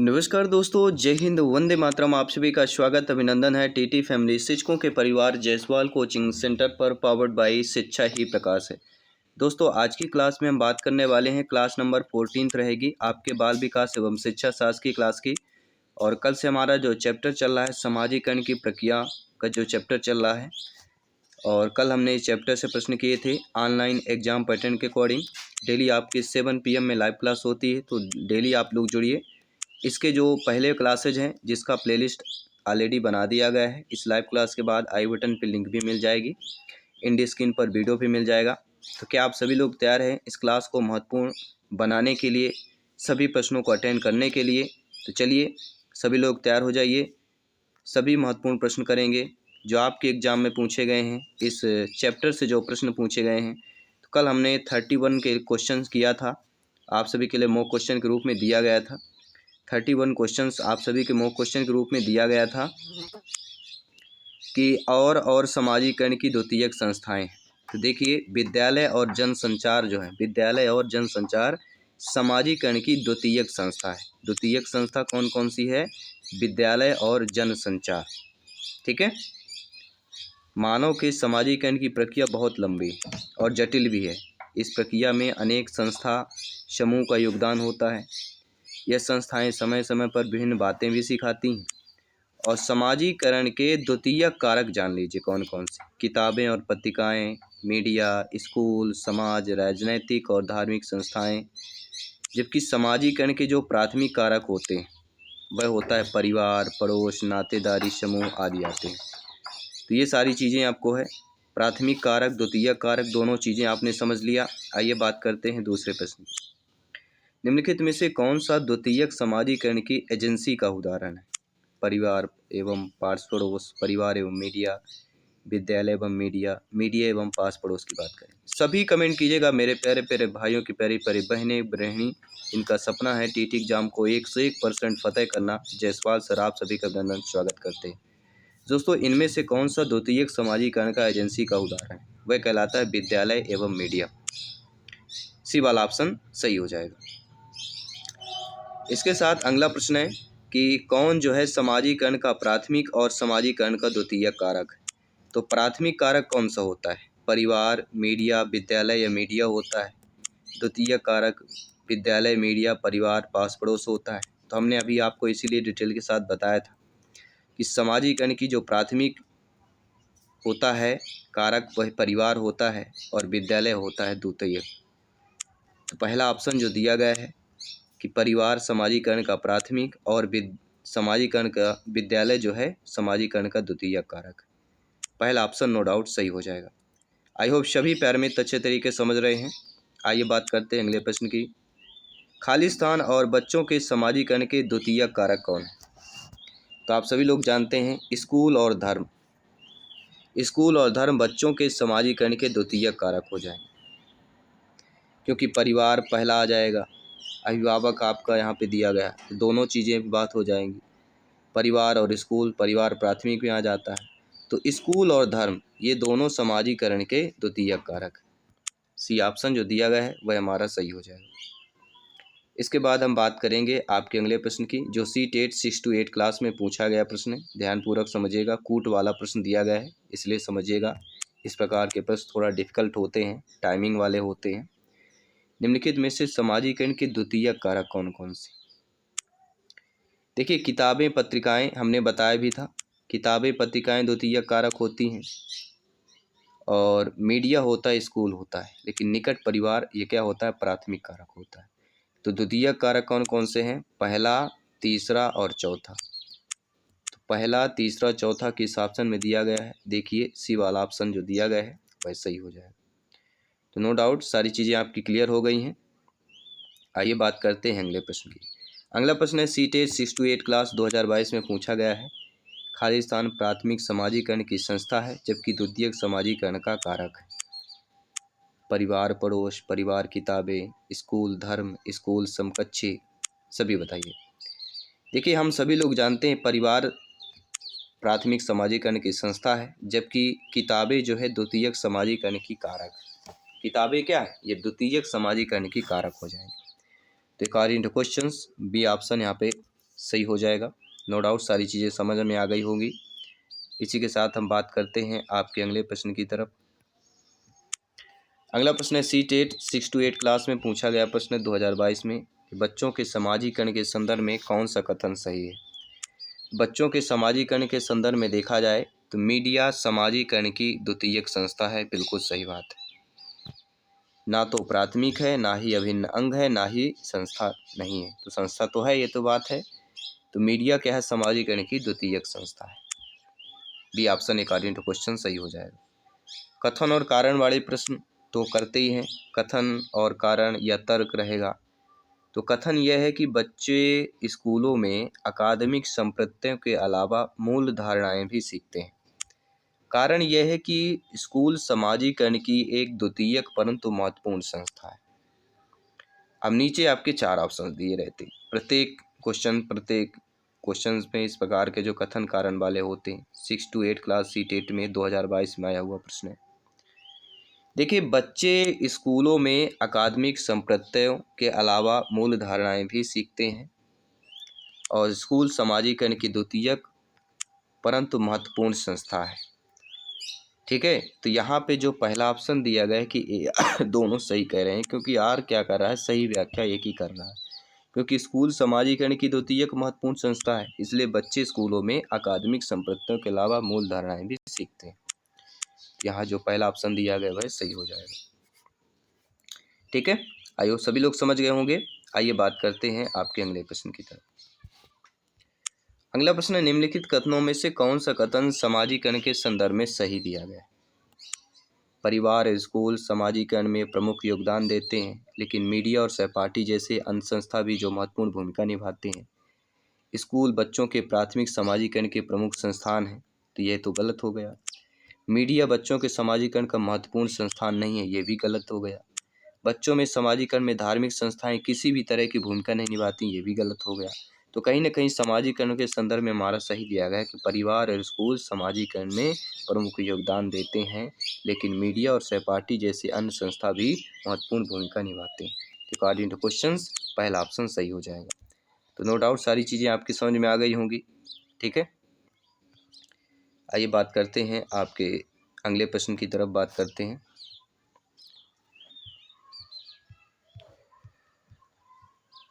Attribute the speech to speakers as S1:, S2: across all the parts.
S1: नमस्कार दोस्तों, जय हिंद, वंदे मातरम। आप सभी का स्वागत अभिनंदन है टीटी फैमिली शिक्षकों के परिवार जायसवाल कोचिंग सेंटर पर, पावर्ड बाई शिक्षा ही प्रकाश है। दोस्तों, आज की क्लास में हम बात करने वाले हैं, क्लास नंबर 14 रहेगी आपके बाल विकास एवं शिक्षा शास्त्र की क्लास की। और कल से हमारा जो चैप्टर चल रहा है समाजीकरण की प्रक्रिया का जो चैप्टर चल रहा है, और कल हमने इस चैप्टर से प्रश्न किए थे ऑनलाइन एग्जाम पैटर्न के अकॉर्डिंग। डेली आपकी 7 PM में लाइव क्लास होती है, तो डेली आप लोग जुड़िए। इसके जो पहले क्लासेज हैं जिसका प्लेलिस्ट ऑलरेडी बना दिया गया है, इस लाइव क्लास के बाद आई बटन पर लिंक भी मिल जाएगी, इंड स्क्रीन पर वीडियो भी मिल जाएगा। तो क्या आप सभी लोग तैयार हैं इस क्लास को महत्वपूर्ण बनाने के लिए, सभी प्रश्नों को अटेंड करने के लिए? तो चलिए सभी लोग तैयार हो जाइए। सभी महत्वपूर्ण प्रश्न करेंगे जो आपके एग्ज़ाम में पूछे गए हैं, इस चैप्टर से जो प्रश्न पूछे गए हैं। तो कल हमने 31 के क्वेश्चन किया था, आप सभी के लिए मॉक क्वेश्चन के रूप में दिया गया था। 31 क्वेश्चंस आप सभी के मॉक क्वेश्चन के रूप में दिया गया था कि और समाजीकरण की द्वितीयक संस्थाएं। तो देखिए, विद्यालय और जनसंचार जो है, विद्यालय और जनसंचार समाजीकरण की द्वितीयक संस्था है। द्वितीयक संस्था कौन कौन सी है? विद्यालय और जनसंचार। ठीक है। मानव के समाजीकरण की प्रक्रिया बहुत लंबी और जटिल भी है। इस प्रक्रिया में अनेक संस्था समूह का योगदान होता है। यह संस्थाएं समय समय पर विभिन्न बातें भी सिखाती हैं। और समाजीकरण के द्वितीयक कारक जान लीजिए कौन कौन से? किताबें और पत्रिकाएं, मीडिया, स्कूल, समाज, राजनैतिक और धार्मिक संस्थाएं। जबकि समाजीकरण के जो प्राथमिक कारक होते हैं वह होता है परिवार, पड़ोस, नातेदारी समूह आदि आते हैं। तो ये सारी चीज़ें आपको है, प्राथमिक कारक, द्वितीयक कारक, दोनों चीज़ें आपने समझ लिया। आइए बात करते हैं दूसरे प्रश्न की। निम्नलिखित में से कौन सा द्वितीयक समाजीकरण की एजेंसी का उदाहरण है? परिवार एवं पास पड़ोस, परिवार एवं मीडिया, विद्यालय एवं मीडिया, मीडिया एवं पास पड़ोस की बात करें। सभी कमेंट कीजिएगा मेरे प्यारे प्यारे भाइयों की, प्यारी प्यारी बहनें बहनी। इनका सपना है टीटी एग्जाम को 101% फतेह करना। जायसवाल सर आप सभी का अभिनंदन, स्वागत करते हैं। दोस्तों, इनमें से कौन सा द्वितीयक समाजीकरण का एजेंसी का उदाहरण है? वह कहलाता है विद्यालय एवं मीडिया। सी वाला ऑप्शन सही हो जाएगा। इसके साथ अगला प्रश्न है कि कौन जो है समाजीकरण का प्राथमिक और समाजीकरण का द्वितीयक कारक है? तो प्राथमिक कारक कौन सा होता है? परिवार, मीडिया, विद्यालय या मीडिया होता है। द्वितीयक कारक विद्यालय, मीडिया, परिवार, पास पड़ोस होता है। तो हमने अभी आपको इसीलिए डिटेल के साथ बताया था कि समाजीकरण की जो प्राथमिक होता है कारक वह परिवार होता है और विद्यालय होता है द्वितीयक। तो पहला ऑप्शन जो दिया गया है कि परिवार समाजीकरण का प्राथमिक और समाजीकरण का विद्यालय जो है समाजीकरण का द्वितीयक कारक, पहला ऑप्शन नो डाउट सही हो जाएगा। आई होप सभी पैरामीटर अच्छे तरीके समझ रहे हैं। आइए बात करते हैं अगले प्रश्न की। खालिस्तान और बच्चों के समाजीकरण के द्वितीयक कारक कौन है? तो आप सभी लोग जानते हैं स्कूल और धर्म। स्कूल और धर्म बच्चों के समाजीकरण के द्वितीयक कारक हो जाएंगे, क्योंकि परिवार पहला आ जाएगा, अभिभावक आपका यहाँ पे दिया गया, तो दोनों चीज़ें बात हो जाएंगी। परिवार और स्कूल, परिवार प्राथमिक में आ जाता है, तो स्कूल और धर्म ये दोनों समाजीकरण के द्वितीयक कारक। सी ऑप्शन जो दिया गया है वह हमारा सही हो जाएगा। इसके बाद हम बात करेंगे आपके अगले प्रश्न की, जो CTET 6 to 8 क्लास में पूछा गया प्रश्न है। ध्यानपूर्वक समझिएगा, कूट वाला प्रश्न दिया गया है इसलिए समझिएगा। इस प्रकार के प्रश्न थोड़ा डिफिकल्ट होते हैं, टाइमिंग वाले होते हैं। निम्नलिखित में से समाजीकरण के द्वितीयक कारक कौन कौन से? देखिए, किताबें पत्रिकाएं हमने बताया भी था, किताबें पत्रिकाएं द्वितीयक कारक होती हैं, और मीडिया होता है, स्कूल होता है, लेकिन निकट परिवार ये क्या होता है? प्राथमिक कारक होता है। तो द्वितीयक कारक कौन कौन से हैं? पहला, तीसरा और चौथा। तो पहला, तीसरा, चौथा किस ऑप्शन में दिया गया है? देखिए, सी वाला ऑप्शन जो दिया गया है वह सही हो जाएगा। तो नो डाउट सारी चीज़ें आपकी क्लियर हो गई हैं। आइए बात करते हैं अगले प्रश्न की। अगला प्रश्न है CTET 6 to 8 क्लास 2022 में पूछा गया है। खालिस्तान प्राथमिक समाजीकरण की संस्था है, जबकि द्वितीयक समाजीकरण का कारक है परिवार, पड़ोस, परिवार, किताबें, स्कूल, धर्म, स्कूल, समकक्षी, सभी बताइए। देखिए, हम सभी लोग जानते हैं परिवार प्राथमिक समाजीकरण की संस्था है, जबकि किताबें जो है द्वितीयक समाजीकरण की कारक। किताबें क्या है? ये द्वितीयक समाजीकरण की कारक हो जाएंगे। तो according to questions B option यहाँ पे सही हो जाएगा। नो डाउट सारी चीज़ें समझ में आ गई होंगी। इसी के साथ हम बात करते हैं आपके अगले प्रश्न की तरफ। अगला प्रश्न है सी-टेट 6 to 8 क्लास में पूछा गया प्रश्न 2022 में कि बच्चों के समाजीकरण के संदर्भ में कौन सा कथन सही है। बच्चों के समाजीकरण के संदर्भ में देखा जाए तो मीडिया समाजीकरण की द्वितीयक संस्था है, बिल्कुल सही बात है। ना तो प्राथमिक है, ना ही अभिन्न अंग है, ना ही संस्था नहीं है। तो संस्था तो है, ये तो बात है। तो मीडिया क्या है, समाजीकरण की द्वितीयक संस्था है। B option according to question सही हो जाएगा। कथन और कारण वाले प्रश्न तो करते ही हैं। कथन और कारण या तर्क रहेगा। तो कथन यह है कि बच्चे स्कूलों में अकादमिक संप्रत्यों के अलावा मूल धारणाएं भी सीखते हैं। कारण यह है कि स्कूल समाजीकरण की एक द्वितीयक परंतु महत्वपूर्ण संस्था है। अब नीचे आपके 4 ऑप्शन दिए रहते हैं। प्रत्येक क्वेश्चन में इस प्रकार के जो कथन कारण वाले होते हैं 6 to 8 क्लास सी-टेट में 2022 में आया हुआ प्रश्न है। देखिए, बच्चे स्कूलों में अकादमिक संप्रत्यों के अलावा मूल धारणाएं भी सीखते हैं और स्कूल समाजीकरण की द्वितीयक परंतु महत्वपूर्ण संस्था है। ठीक है, तो यहाँ पे जो पहला ऑप्शन दिया गया है कि दोनों सही कह रहे हैं, क्योंकि आर क्या कर रहा है, सही व्याख्या एक ही कर रहा है। क्योंकि स्कूल समाजीकरण की द्वितीयक महत्वपूर्ण संस्था है, इसलिए बच्चे स्कूलों में अकादमिक संप्रत्यों के अलावा मूल धारणाएं भी सीखते हैं। यहाँ जो पहला ऑप्शन दिया गया वह सही हो जाएगा। ठीक है, आइए सभी लोग समझ गए होंगे। आइए बात करते हैं आपके अगले प्रश्न की तरफ। अगला प्रश्न है, निम्नलिखित कथनों में से कौन सा कथन समाजीकरण के संदर्भ में सही दिया गया है। परिवार और स्कूल समाजीकरण में प्रमुख योगदान देते हैं, लेकिन मीडिया और सहपाठी जैसे अन्य संस्था भी जो महत्वपूर्ण भूमिका निभाते हैं। स्कूल बच्चों के प्राथमिक समाजीकरण के प्रमुख संस्थान हैं, तो यह तो गलत हो गया। मीडिया बच्चों के समाजीकरण का महत्वपूर्ण संस्थान नहीं है, ये भी गलत हो गया। बच्चों में समाजीकरण में धार्मिक संस्थाएं किसी भी तरह की भूमिका नहीं निभाती, ये भी गलत हो गया। तो कहीं ना कहीं समाजीकरण के संदर्भ में हमारा सही दिया गया है कि परिवार और स्कूल समाजीकरण में प्रमुख योगदान देते हैं, लेकिन मीडिया और सहपाठी जैसे अन्य संस्था भी महत्वपूर्ण भूमिका निभाते हैं। अकॉर्डिंग टू क्वेश्चन पहला ऑप्शन सही हो जाएगा। तो नो डाउट सारी चीज़ें आपकी समझ में आ गई होंगी। ठीक है, आइए बात करते हैं आपके अगले प्रश्न की तरफ बात करते हैं।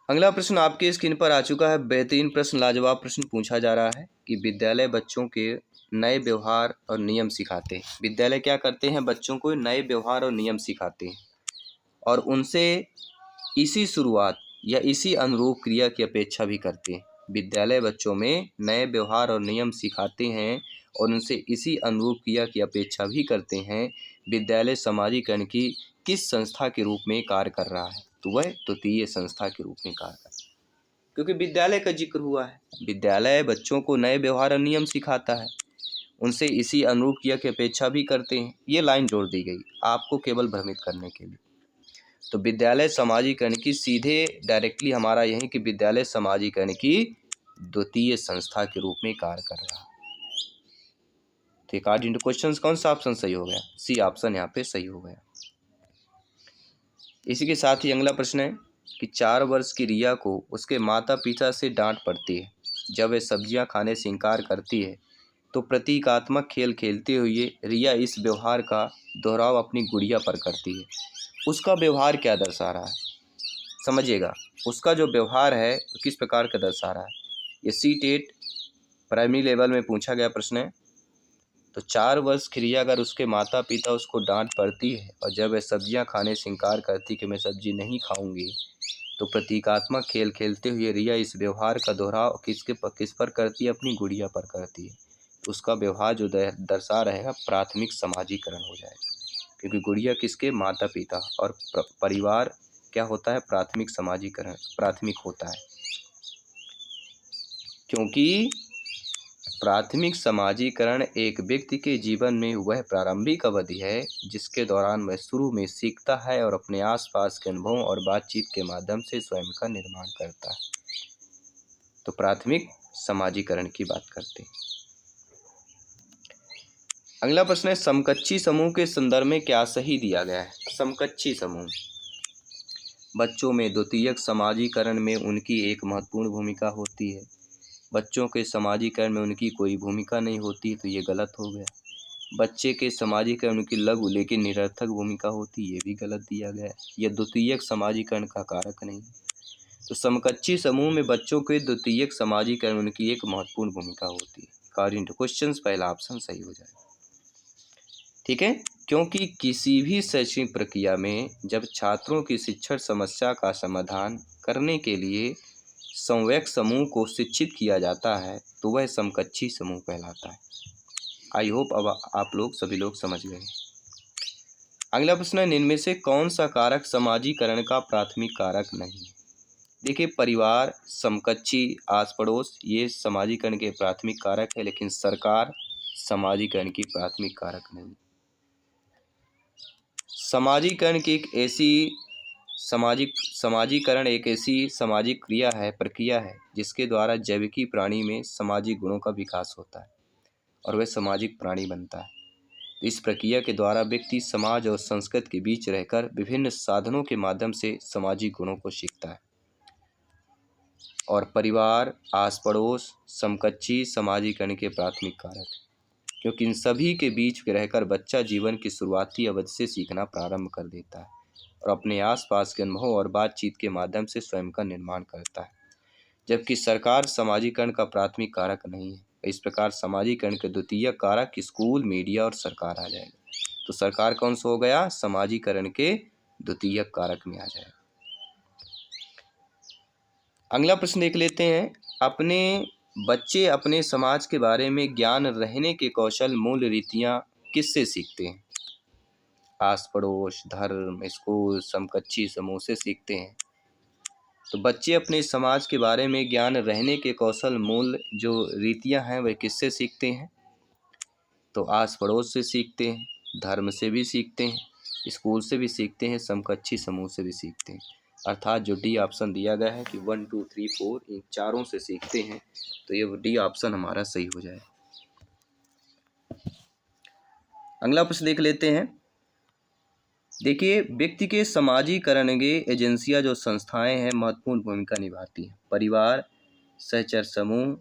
S1: अगला प्रश्न आपके स्क्रीन पर आ चुका है। बेहतरीन प्रश्न, लाजवाब प्रश्न पूछा जा रहा है कि विद्यालय बच्चों के नए व्यवहार और नियम सिखाते हैं। विद्यालय क्या करते हैं, बच्चों को नए व्यवहार और नियम सिखाते हैं और उनसे इसी शुरुआत या इसी अनुरूप क्रिया की अपेक्षा भी करते हैं। विद्यालय बच्चों में नए व्यवहार और नियम सिखाते हैं और उनसे इसी अनुरूप क्रिया की अपेक्षा भी करते हैं। विद्यालय समाजीकरण की किस संस्था के रूप में कार्य कर रहा है, तो वह द्वितीय संस्था के रूप में कार्य कर रहा है। क्योंकि विद्यालय का जिक्र हुआ है, विद्यालय बच्चों को नए व्यवहार और नियम सिखाता है, उनसे इसी अनुरूप क्रिया की अपेक्षा भी करते हैं। ये लाइन जोड़ दी गई आपको केवल भ्रमित करने के लिए। तो विद्यालय समाजीकरण की सीधे डायरेक्टली हमारा यही कि विद्यालय समाजीकरण की द्वितीय संस्था के रूप में कार्य कर रहा है। तो अकॉर्डिंग टू क्वेश्चन कौन सा ऑप्शन सही हो गया, सी ऑप्शन यहाँ पे सही हो गया। इसी के साथ ही अगला प्रश्न है कि 4 वर्ष की रिया को उसके माता पिता से डांट पड़ती है। जब वह सब्जियां खाने से इनकार करती है तो प्रतीकात्मक खेल खेलते हुए रिया इस व्यवहार का दोहराव अपनी गुड़िया पर करती है। उसका व्यवहार क्या दर्शा रहा है, समझिएगा। उसका जो व्यवहार है वो किस प्रकार का दर्शा रहा है। ये सी-टेट प्राइमरी लेवल में पूछा गया प्रश्न है। तो 4 वर्ष की रिया अगर उसके माता पिता उसको डांट पड़ती है और जब वह सब्जियां खाने से इनकार करती कि मैं सब्जी नहीं खाऊंगी, तो प्रतीकात्मक खेल खेलते हुए रिया इस व्यवहार का दोहराव किस पर करती है, अपनी गुड़िया पर करती है। तो उसका व्यवहार जो दर्शा रहेगा प्राथमिक समाजीकरण हो जाएगा, क्योंकि गुड़िया किसके, माता पिता, और परिवार क्या होता है, प्राथमिक समाजीकरण प्राथमिक होता है। क्योंकि प्राथमिक समाजीकरण एक व्यक्ति के जीवन में वह प्रारंभिक अवधि है जिसके दौरान वह शुरू में सीखता है और अपने आसपास के अनुभवों और बातचीत के माध्यम से स्वयं का निर्माण करता है। तो प्राथमिक समाजीकरण की बात करते हैं। अगला प्रश्न है, समकक्षी समूह के संदर्भ में क्या सही दिया गया है। समकक्षी समूह बच्चों में द्वितीयक समाजीकरण में उनकी एक महत्वपूर्ण भूमिका होती है। बच्चों के समाजीकरण में उनकी कोई भूमिका नहीं होती, तो ये गलत हो गया। बच्चे के समाजीकरण में उनकी लघु लेकिन निरर्थक भूमिका होती, ये भी गलत दिया गया है। यह द्वितीयक समाजीकरण का कारक नहीं है। तो समकक्षी समूह में बच्चों के द्वितीयक समाजीकरण में उनकी एक महत्वपूर्ण भूमिका होती है। अकॉर्डिंग टू क्वेश्चंस पहला ऑप्शन सही हो जाएगा। ठीक है, क्योंकि किसी भी शैक्षणिक प्रक्रिया में जब छात्रों की शिक्षण समस्या का समाधान करने के लिए समवयस्क समूह को शिक्षित किया जाता है तो वह समकक्षी समूह कहलाता है। आई होप अब आप लोग सभी लोग समझ गए। अगला प्रश्न है, निम्न में से कौन सा कारक समाजीकरण का प्राथमिक कारक नहीं है? देखिए, परिवार, समकक्षी, आस पड़ोस ये समाजीकरण के प्राथमिक कारक है, लेकिन सरकार समाजीकरण की प्राथमिक कारक नहीं। समाजीकरण की एक ऐसी समाजीकरण एक ऐसी सामाजिक प्रक्रिया है जिसके द्वारा जैविकी प्राणी में सामाजिक गुणों का विकास होता है और वह सामाजिक प्राणी बनता है। इस प्रक्रिया के द्वारा व्यक्ति समाज और संस्कृति के बीच रहकर विभिन्न साधनों के माध्यम से सामाजिक गुणों को सीखता है। और परिवार, आस पड़ोस, समकक्षी समाजीकरण के प्राथमिक कारक, क्योंकि इन सभी के बीच रहकर बच्चा जीवन की शुरुआती अवधि से सीखना प्रारंभ कर देता है और अपने आसपास के अनुभव और बातचीत के माध्यम से स्वयं का निर्माण करता है, जबकि सरकार समाजीकरण का प्राथमिक कारक नहीं है। इस प्रकार समाजीकरण के द्वितीय कारक स्कूल, मीडिया और सरकार आ जाएगा। तो सरकार कौन सा हो गया? समाजीकरण के द्वितीय कारक में आ जाएगा। अगला प्रश्न देख लेते हैं, बच्चे अपने समाज के बारे में ज्ञान रहने के कौशल, मूल रीतियाँ किससे सीखते हैं? आस पड़ोस, धर्म, स्कूल, समकक्षी समूह से सीखते हैं। तो बच्चे अपने समाज के बारे में ज्ञान रहने के कौशल, मूल जो रीतियां हैं वह किससे सीखते हैं? तो आस पड़ोस से सीखते हैं, धर्म से भी सीखते हैं, स्कूल से भी सीखते हैं, समकक्षी समूह से भी सीखते हैं। अर्थात जो डी ऑप्शन दिया गया है कि 1, 2, 3, 4 इन चारों से सीखते हैं, तो ये डी ऑप्शन हमारा सही हो जाए। अगला प्रश्न देख लेते हैं। देखिए, व्यक्ति के समाजीकरण के एजेंसियां जो संस्थाएं हैं महत्वपूर्ण भूमिका निभाती हैं। परिवार, सहचर समूह,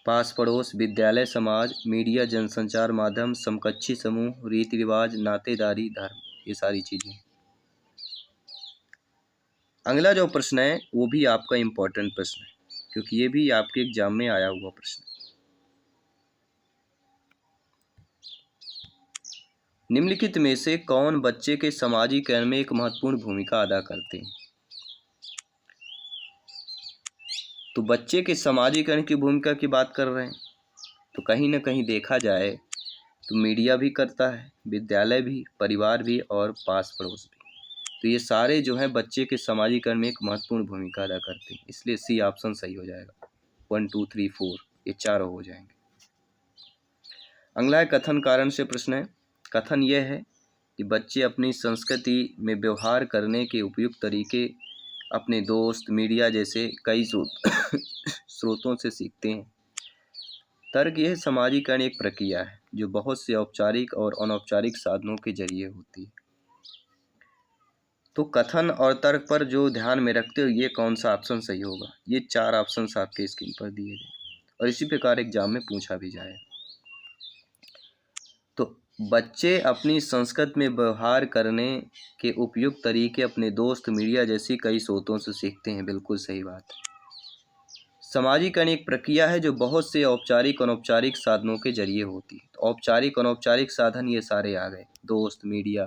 S1: पास पड़ोस, विद्यालय, समाज, मीडिया, जनसंचार माध्यम, समकक्षी समूह, रीति रिवाज, नातेदारी, धर्म, ये सारी चीजें। अगला जो प्रश्न है वो भी आपका इम्पोर्टेंट प्रश्न है, क्योंकि ये भी आपके एग्जाम में आया हुआ प्रश्न है। निम्नलिखित में से कौन बच्चे के समाजीकरण में एक महत्वपूर्ण भूमिका अदा करते हैं? तो बच्चे के समाजीकरण की भूमिका की बात कर रहे हैं, तो कहीं ना कहीं देखा जाए तो मीडिया भी करता है, विद्यालय भी, परिवार भी और पास पड़ोस भी। तो ये सारे जो हैं बच्चे के समाजीकरण में एक महत्वपूर्ण भूमिका अदा करते हैं, इसलिए सी ऑप्शन सही हो जाएगा। 1, 2, 3, 4 ये चारों हो जाएंगे। अगला है कथन कारण से प्रश्न है। कथन यह है कि बच्चे अपनी संस्कृति में व्यवहार करने के उपयुक्त तरीके अपने दोस्त, मीडिया जैसे कई स्रोतों से सीखते हैं। तर्क यह समाजीकरण एक प्रक्रिया है जो बहुत से औपचारिक और अनौपचारिक साधनों के जरिए होती है। तो कथन और तर्क पर जो ध्यान में रखते हो ये कौन सा ऑप्शन सही होगा? ये 4 ऑप्शन आपके स्क्रीन पर दिए गए और इसी प्रकार एग्जाम में पूछा भी जाए। तो बच्चे अपनी संस्कृति में व्यवहार करने के उपयुक्त तरीके अपने दोस्त, मीडिया जैसी कई स्रोतों से सीखते हैं। बिल्कुल सही बात है। समाजीकरण एक प्रक्रिया है जो बहुत से औपचारिक अनौपचारिक साधनों के जरिए होती है। तो औपचारिक अनौपचारिक साधन ये सारे आ गए, दोस्त, मीडिया,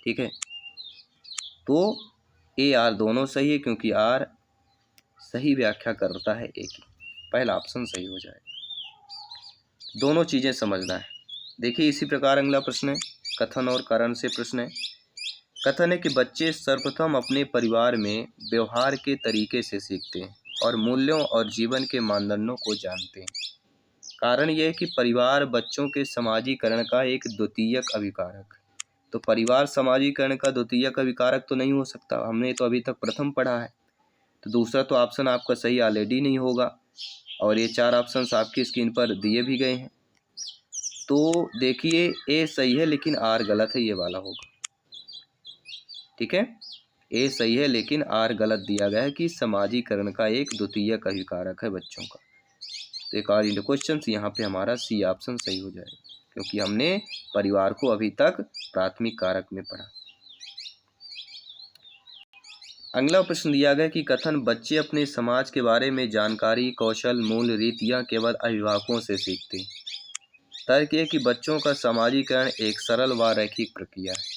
S1: ठीक है। तो ए आर दोनों सही है, क्योंकि आर सही व्याख्या करता है ए की। पहला ऑप्शन सही हो जाए। दोनों चीज़ें समझना है। देखिए इसी प्रकार अगला प्रश्न है, कथन और कारण से प्रश्न है। कथन है कि बच्चे सर्वप्रथम अपने परिवार में व्यवहार के तरीके से सीखते हैं और मूल्यों और जीवन के मानदंडों को जानते हैं। कारण यह है कि परिवार बच्चों के समाजीकरण का एक द्वितीयक अभिकारक। तो परिवार समाजीकरण का द्वितीयक अभिकारक तो नहीं हो सकता, हमने तो अभी तक प्रथम पढ़ा है। तो दूसरा तो ऑप्शन आपका सही ऑलरेडी नहीं होगा और ये 4 ऑप्शंस आपकी स्क्रीन पर दिए भी गए हैं। तो देखिए ए सही है लेकिन आर गलत है, ये वाला होगा, ठीक है। ए सही है, लेकिन आर गलत दिया गया है कि समाजीकरण का एक द्वितीयक कारक है बच्चों का। तो अकॉर्डिंग टू क्वेश्चन यहाँ पे हमारा सी ऑप्शन सही हो जाएगा, क्योंकि हमने परिवार को अभी तक प्राथमिक कारक में पढ़ा। अगला प्रश्न दिया गया कि कथन बच्चे अपने समाज के बारे में जानकारी, कौशल, मूल, रीतियाँ केवल अभिभावकों से सीखते हैं। तर्क ये कि बच्चों का समाजीकरण एक सरल व रैखिक प्रक्रिया है।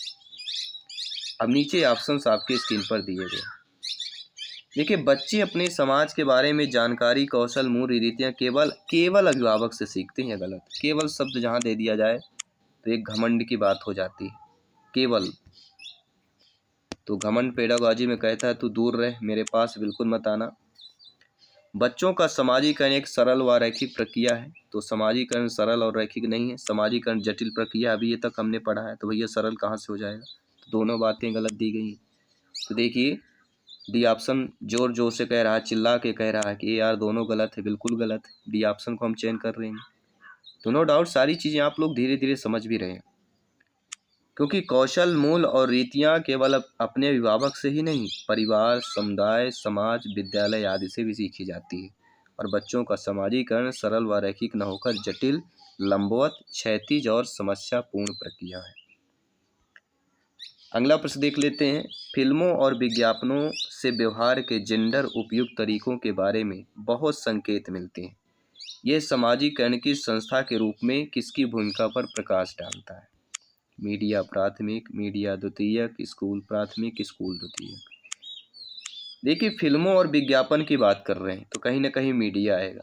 S1: अब नीचे ऑप्शंस आपके स्क्रीन पर दिए गए। देखिए, बच्चे अपने समाज के बारे में जानकारी, कौशल, मूल, रीतियाँ केवल अभिभावक से सीखते हैं। गलत। केवल शब्द जहाँ दे दिया जाए तो एक घमंड की बात हो जाती है। केवल, तो घमंड पेडागॉजी में कहता है तू दूर रह, मेरे पास बिल्कुल मत आना। बच्चों का समाजीकरण एक सरल व रैखिक प्रक्रिया है, तो समाजीकरण सरल और रैखिक नहीं है। समाजीकरण जटिल प्रक्रिया, अभी ये तक हमने पढ़ा है, तो भैया सरल कहाँ से हो जाएगा। तो दोनों बातें गलत दी गई। तो देखिए, डी ऑप्शन जोर जोर से कह रहा है, चिल्ला के कह रहा है कि यार दोनों गलत है। बिल्कुल गलत है, डी ऑप्शन को हम चयन कर रहे हैं। तो नो डाउट सारी चीज़ें आप लोग धीरे धीरे समझ भी रहे हैं, क्योंकि कौशल, मूल और रीतियाँ केवल अपने अभिभावक से ही नहीं, परिवार, समुदाय, समाज, विद्यालय आदि से भी सीखी जाती है। और बच्चों का समाजीकरण सरल व रैखिक न होकर जटिल, लंबवत, क्षैतिज और समस्यापूर्ण प्रक्रिया है। अगला प्रश्न देख लेते हैं। फिल्मों और विज्ञापनों से व्यवहार के जेंडर उपयुक्त तरीकों के बारे में बहुत संकेत मिलते हैं। यह समाजीकरण की संस्था के रूप में किसकी भूमिका पर प्रकाश डालता है। मीडिया प्राथमिक, मीडिया द्वितीयक, स्कूल प्राथमिक, स्कूल द्वितीयक। देखिए, फिल्मों और विज्ञापन की बात कर रहे हैं तो कहीं ना कहीं मीडिया आएगा।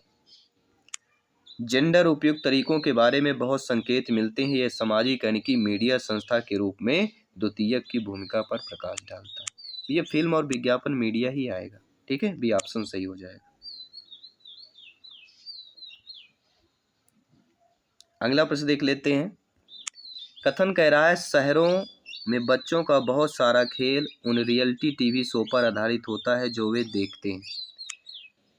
S1: जेंडर उपयुक्त तरीकों के बारे में बहुत संकेत मिलते हैं। यह समाजीकरण की मीडिया संस्था के रूप में द्वितीयक की भूमिका पर प्रकाश डालता है। ये फिल्म और विज्ञापन मीडिया ही आएगा। ठीक है, बी ऑप्शन सही हो जाएगा। अगला प्रश्न देख लेते हैं। कथन कह रहा है शहरों में बच्चों का बहुत सारा खेल उन रियलिटी टीवी शो पर आधारित होता है जो वे देखते हैं।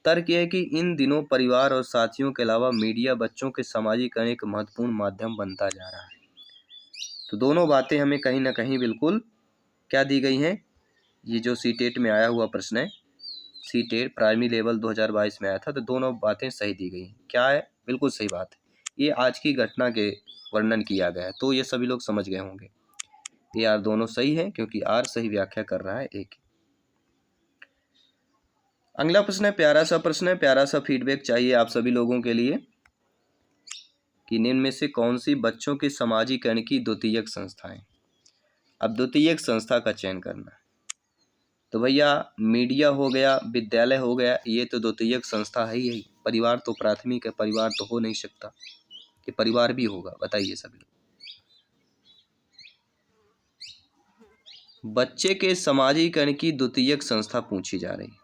S1: तर्क यह है कि इन दिनों परिवार और साथियों के अलावा मीडिया बच्चों के समाजीकरण एक महत्वपूर्ण माध्यम बनता जा रहा है। तो दोनों बातें हमें कहीं ना कहीं बिल्कुल क्या दी गई हैं। ये जो सीटेट में आया हुआ प्रश्न है, सीटेट प्राइमरी लेवल 2022 में आया था, तो दोनों बातें सही दी गई। क्या है, बिल्कुल सही बात है। ये आज की घटना के वर्णन किया गया है, तो ये सभी लोग समझ गए होंगे। ये आर दोनों सही है, क्योंकि आर सही व्याख्या कर रहा है एक। अगला प्रश्न है, प्यारा सा प्रश्न है, प्यारा सा फीडबैक चाहिए आप सभी लोगों के लिए कि निम्न में से कौन सी बच्चों के समाजीकरण की द्वितीयक संस्थाएं। अब द्वितीयक संस्था का चयन करना है। तो भैया मीडिया हो गया, विद्यालय हो गया, ये तो द्वितीयक संस्था है ही। परिवार तो प्राथमिक है, परिवार तो हो नहीं सकता कि परिवार भी होगा। बताइए सभी लोग। बच्चे के समाजीकरण की द्वितीयक संस्था पूछी जा रही है,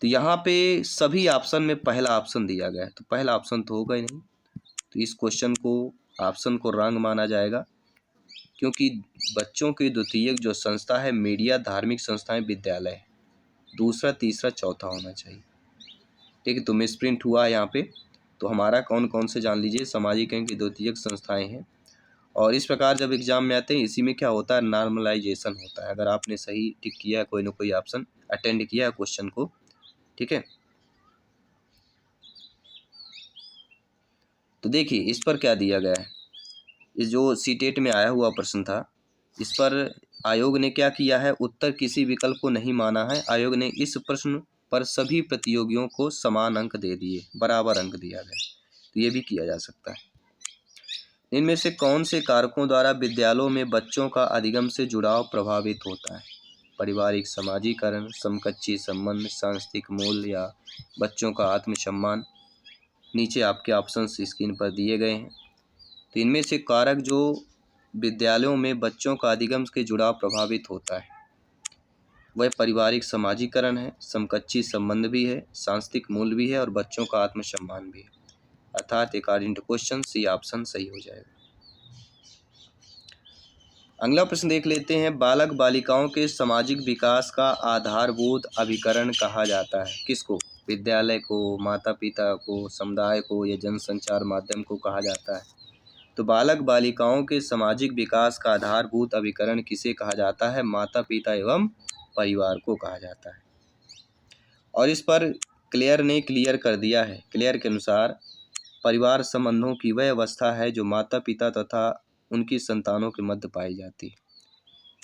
S1: तो यहाँ पे सभी ऑप्शन में पहला ऑप्शन दिया गया है, तो पहला ऑप्शन तो होगा ही नहीं। तो इस क्वेश्चन को, ऑप्शन को रॉन्ग माना जाएगा, क्योंकि बच्चों की द्वितीयक जो संस्था है मीडिया, धार्मिक संस्थाएं, विद्यालय, दूसरा, तीसरा, चौथा होना चाहिए। ठीक है, तो मिसप्रिंट हुआ यहाँ पे। तो हमारा कौन कौन से जान लीजिए समाजीकरण की द्वितीयक संस्थाएं हैं। और इस प्रकार जब एग्जाम में आते हैं, इसी में क्या होता है, नॉर्मलाइजेशन होता है। अगर आपने सही टिक किया है कोई ना कोई ऑप्शन, अटेंड किया है क्वेश्चन को, ठीक है। तो देखिए इस पर क्या दिया गया है। इस जो सीटेट में आया हुआ प्रश्न था, इस पर आयोग ने क्या किया है, उत्तर किसी विकल्प को नहीं माना है। आयोग ने इस प्रश्न पर सभी प्रतियोगियों को समान अंक दे दिए, बराबर अंक दिया गया। तो ये भी किया जा सकता है। इनमें से कौन से कारकों द्वारा विद्यालयों में बच्चों का अधिगम से जुड़ाव प्रभावित होता है। पारिवारिक समाजीकरण, समकक्षी संबंध, सांस्कृतिक मूल्य या बच्चों का आत्मसम्मान। नीचे आपके ऑप्शन स्क्रीन पर दिए गए हैं। तो इनमें से कारक जो विद्यालयों में बच्चों का अधिगम के जुड़ाव प्रभावित होता है, वह पारिवारिक समाजीकरण है, समकक्षी संबंध भी है, सांस्कृतिक मूल्य भी है और बच्चों का आत्मसम्मान भी है। अर्थात according to question C option सही हो जाएगा। अगला प्रश्न देख लेते हैं। बालक बालिकाओं के सामाजिक विकास का आधारभूत अभिकरण कहा जाता है किसको। विद्यालय को, माता पिता को, समुदाय को या जनसंचार माध्यम को कहा जाता है। तो बालक बालिकाओं के सामाजिक विकास का आधारभूत अभिकरण किसे कहा जाता है? माता पिता एवं परिवार को कहा जाता है। और इस पर क्लेयर ने क्लियर कर दिया है। क्लेयर के अनुसार परिवार संबंधों की वह अवस्था है जो माता पिता तथा उनकी संतानों के मध्य पाई जाती है,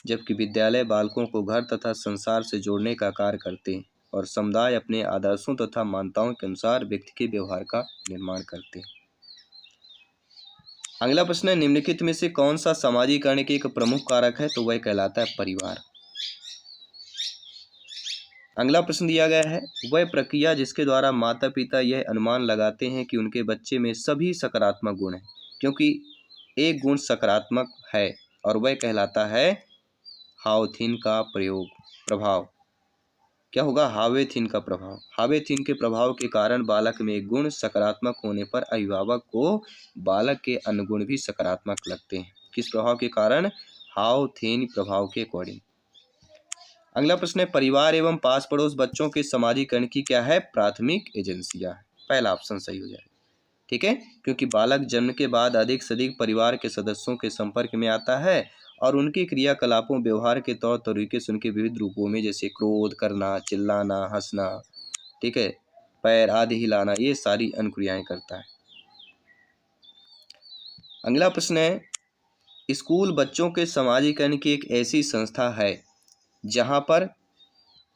S1: जबकि विद्यालय बालकों को घर तथा संसार से जोड़ने का कार्य करते हैं और समुदाय अपने आदर्शों तथा मान्यताओं के अनुसार व्यक्ति के व्यवहार का निर्माण करते हैं। अगला प्रश्न है, निम्नलिखित में से कौन सा समाजीकरण के एक प्रमुख कारक है? तो वह कहलाता है परिवार। अगला प्रश्न दिया गया है, वह प्रक्रिया जिसके द्वारा माता पिता यह अनुमान लगाते हैं कि उनके बच्चे में सभी सकारात्मक गुण हैं, क्योंकि एक गुण सकारात्मक है, और वह कहलाता है हावेथिन का प्रभाव। क्या होगा? हावेथिन का प्रभाव। हावेथिन के प्रभाव के कारण बालक में गुण सकारात्मक होने पर अभिभावक को बालक के अन्य गुण भी सकारात्मक लगते हैं। किस प्रभाव के कारण? हावेथिन प्रभाव के अकॉर्डिंग। अगला प्रश्न है, परिवार एवं पास पड़ोस बच्चों के समाजीकरण की क्या है? प्राथमिक एजेंसियां। पहला ऑप्शन सही हो जाएगा। ठीक है, क्योंकि बालक जन्म के बाद अधिक से अधिक परिवार के सदस्यों के संपर्क में आता है और उनके क्रियाकलापों व्यवहार के तौर तरीके से उनके विविध रूपों में, जैसे क्रोध करना, चिल्लाना, हंसना, ठीक है, पैर आदि हिलाना, ये सारी अनुक्रियाएं करता है। अगला प्रश्न है, स्कूल बच्चों के समाजीकरण की एक ऐसी संस्था है जहां पर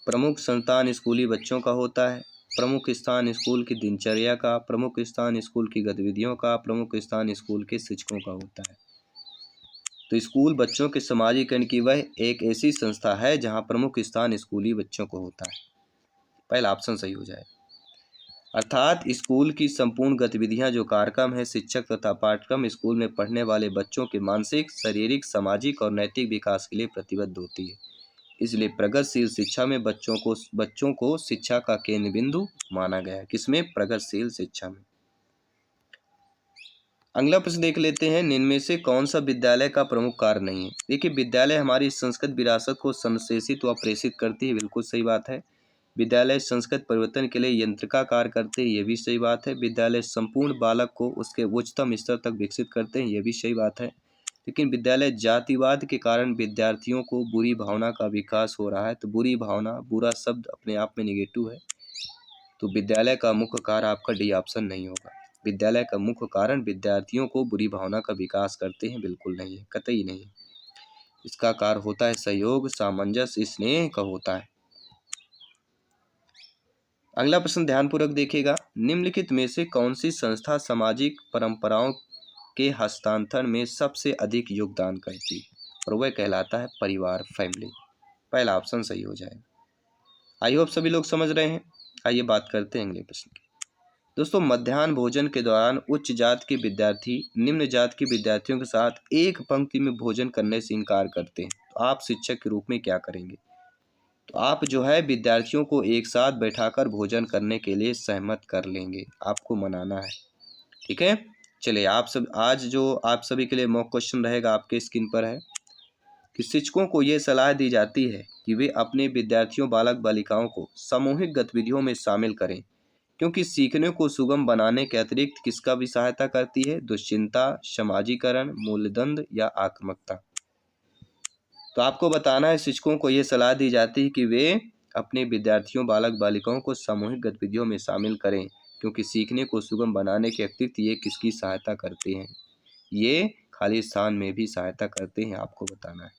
S1: प्रमुख संस्थान स्कूली बच्चों का होता है, प्रमुख स्थान स्कूल की दिनचर्या का, प्रमुख स्थान स्कूल की गतिविधियों का, प्रमुख स्थान स्कूल के शिक्षकों का होता है। तो स्कूल बच्चों के समाजीकरण की वह एक ऐसी संस्था है जहां प्रमुख स्थान स्कूली बच्चों को होता है। पहला ऑप्शन सही हो जाए। अर्थात स्कूल की संपूर्ण गतिविधियां जो कार्यक्रम है, शिक्षक तथा पाठ्यक्रम स्कूल में पढ़ने वाले बच्चों के मानसिक, शारीरिक, सामाजिक और नैतिक विकास के लिए प्रतिबद्ध होती है। इसलिए प्रगतिशील शिक्षा में बच्चों को शिक्षा का केंद्र बिंदु माना गया है। किसमें? प्रगतिशील शिक्षा में। अगला प्रश्न देख लेते हैं, निम्न में से कौन सा विद्यालय का प्रमुख कार्य नहीं है? देखिए, विद्यालय हमारी संस्कृत विरासत को संश्लेषित व प्रेषित करती है, बिल्कुल सही बात है। विद्यालय संस्कृत परिवर्तन के लिए यंत्र का कार्य करते हैं, ये भी सही बात है। विद्यालय संपूर्ण बालक को उसके उच्चतम स्तर तक विकसित करते हैं, ये भी सही बात है। लेकिन विद्यालय जातिवाद के कारण विद्यार्थियों को बुरी भावना का विकास हो रहा है। तो बुरी भावना, बुरा शब्द अपने आप में निगेटिव है, तो विद्यालय का मुख्य कार्य आपका डी ऑप्शन नहीं होगा। विद्यालय का मुख्य कारण विद्यार्थियों को बुरी भावना का विकास करते हैं, बिल्कुल नहीं है, कतई नहीं। इसका कार्य होता है सहयोग, सामंजस्य, स्नेह का होता है। अगला प्रश्न ध्यानपूर्वक देखिएगा, निम्नलिखित में से कौन सी संस्था सामाजिक परंपराओं के हस्तांतरण में सबसे अधिक योगदान करती है? और वह कहलाता है परिवार, फैमिली। पहला ऑप्शन सही हो जाएगा। आई होप सभी लोग समझ रहे हैं। आइए बात करते हैं अगले प्रश्न की। दोस्तों, मध्याह्न भोजन के दौरान उच्च जात के विद्यार्थी निम्न जात के विद्यार्थियों के साथ एक पंक्ति में भोजन करने से इनकार करते हैं, तो आप शिक्षक के रूप में क्या करेंगे? तो आप जो है विद्यार्थियों को एक साथ बैठाकर भोजन करने के लिए सहमत कर लेंगे, आपको मनाना है। ठीक है, चलिए आज जो आप सभी के लिए मॉक क्वेश्चन रहेगा, आपके स्क्रीन पर है कि शिक्षकों को ये सलाह दी जाती है कि वे अपने विद्यार्थियों बालक बालिकाओं को सामूहिक गतिविधियों में शामिल करें, क्योंकि सीखने को सुगम बनाने के अतिरिक्त किसका भी सहायता करती है? दुश्चिंता, समाजीकरण, मूल्यद्वंद या आक्रामकता। तो आपको बताना है, शिक्षकों को ये सलाह दी जाती है कि वे अपने विद्यार्थियों बालक बालिकाओं को सामूहिक गतिविधियों में शामिल करें, क्योंकि सीखने को सुगम बनाने के अतिरिक्त ये किसकी सहायता करते हैं? ये खाली स्थान में भी सहायता करते हैं, आपको बताना है।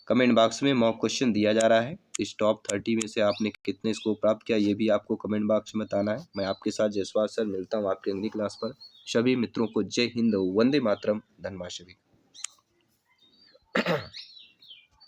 S1: कमेंट बॉक्स में मॉक क्वेश्चन दिया जा रहा है, इस टॉप 30 में से आपने कितने स्कोर प्राप्त किया, ये भी आपको कमेंट बॉक्स में बताना है। मैं आपके साथ जयसवाल सर मिलता हूँ आपकी अगली क्लास पर। सभी मित्रों को जय हिंद, वंदे मातरम, धन्यवाद सभी।